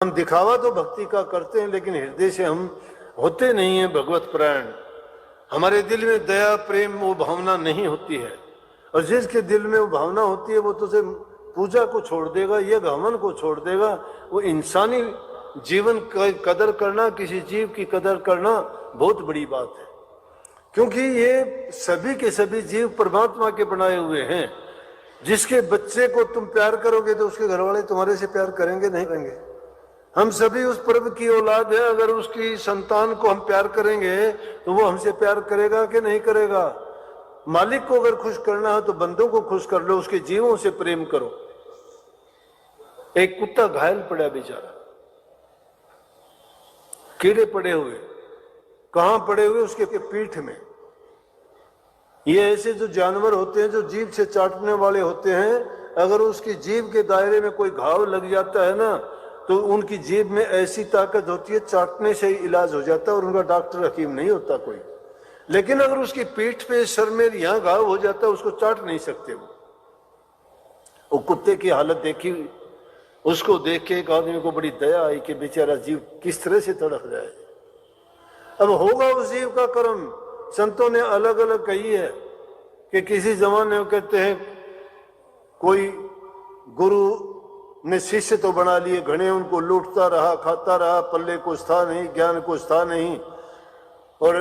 हम दिखावा तो भक्ति का करते हैं, लेकिन हृदय से हम होते नहीं हैं भगवत परायण। हमारे दिल में दया प्रेम वो भावना नहीं होती है, और जिसके दिल में वो भावना होती है वो तो सिर्फ पूजा को छोड़ देगा, ये हवन को छोड़ देगा। वो इंसानी जीवन का कदर करना, किसी जीव की कदर करना बहुत बड़ी बात है, क्योंकि ये सभी के सभी जीव परमात्मा के बनाए हुए हैं। जिसके बच्चे को तुम प्यार करोगे तो उसके घर वाले तुम्हारे से प्यार करेंगे नहीं करेंगे? हम सभी उस प्रभु की औलाद है। अगर उसकी संतान को हम प्यार करेंगे तो वो हमसे प्यार करेगा कि नहीं करेगा? मालिक को अगर खुश करना है तो बंदों को खुश कर लो, उसके जीवों से प्रेम करो। एक कुत्ता घायल पड़ा बेचारा, कीड़े पड़े हुए, कहां पड़े हुए? उसके पीठ में। ये ऐसे जो जानवर होते हैं जो जीभ से चाटने वाले होते हैं, अगर उसकी जीभ के दायरे में कोई घाव लग जाता है ना, तो उनकी जीभ में ऐसी ताकत होती है, चाटने से ही इलाज हो जाता है और उनका डॉक्टर हकीम नहीं होता कोई। लेकिन अगर उसकी पीठ पे, सर में यहां घाव हो जाता है, उसको चाट नहीं सकते वो कुत्ते की हालत देखी, उसको देख के एक आदमी को बड़ी दया आई कि बेचारा जीव किस तरह से तड़प रहा है। अब होगा उस जीव का कर्म। संतों ने अलग अलग कही है कि किसी जमाने में कहते हैं कोई गुरु ने शिष्य तो बना लिए घने, उनको लूटता रहा, खाता रहा, पल्ले कुछ था नहीं, ज्ञान कुछ था नहीं, और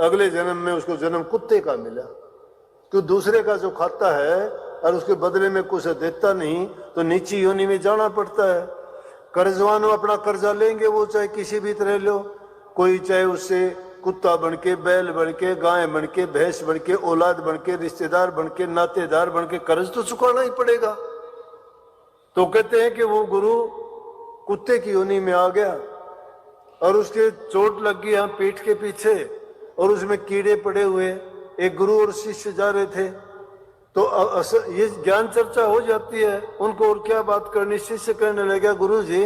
अगले जन्म में उसको जन्म कुत्ते का मिला। क्यों? दूसरे का जो खाता है और उसके बदले में कुछ देता नहीं, तो नीची योनि में जाना पड़ता है। कर्जवान अपना कर्जा लेंगे, वो चाहे किसी भी तरह लो, कोई चाहे उससे कुत्ता बन के, बैल बन के, गाय बन के, भैंस बन के, औलाद बन के, रिश्तेदार बन के, नातेदार बन के, कर्ज तो चुकाना ही पड़ेगा। तो कहते हैं कि वो गुरु कुत्ते की योनि में आ गया और उसके चोट लग गई यहाँ पीठ के पीछे, और उसमें कीड़े पड़े हुए। एक गुरु और शिष्य जा रहे थे, तो ये ज्ञान चर्चा हो जाती है उनको, और क्या बात करनी। शिष्य कहने लगा, गुरु जी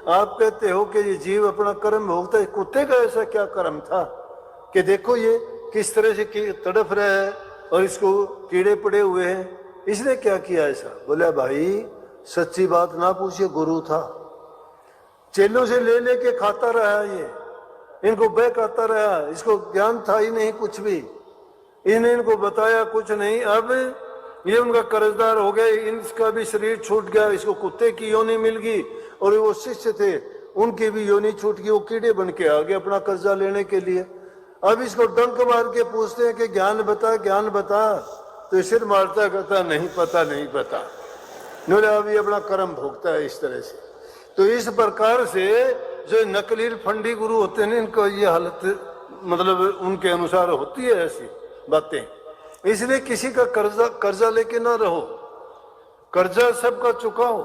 आप कहते हो कि ये जीव अपना कर्म भोगता है, कुत्ते का ऐसा क्या कर्म था कि देखो ये किस तरह से तड़प रहा है और इसको कीड़े पड़े हुए हैं, इसने क्या किया ऐसा? बोला भाई सच्ची बात ना पूछिए, गुरु था, चेलों से ले लेके खाता रहा, ये इनको बहकाता रहा, इसको ज्ञान था ही नहीं कुछ भी, इन्हें इनको बताया कुछ नहीं। अब ये उनका कर्जदार हो गए, इनका भी शरीर छूट गया, इसको कुत्ते की योनि मिल गई, और वो शिष्य थे उनकी भी योनि छूट गई, वो कीड़े बन के आ गए अपना कर्जा लेने के लिए। अब इसको डंक मार के पूछते हैं कि ज्ञान बता, ज्ञान बता, तो सिर मारता कहता नहीं पता, नहीं पता। अभी अपना कर्म भोगता है इस तरह से। तो इस प्रकार से जो नकली फंडी गुरु होते हैं, इनको ये हालत मतलब उनके अनुसार होती है ऐसी बातें। इसलिए किसी का कर्जा लेके ना रहो, कर्जा सबका चुकाओ।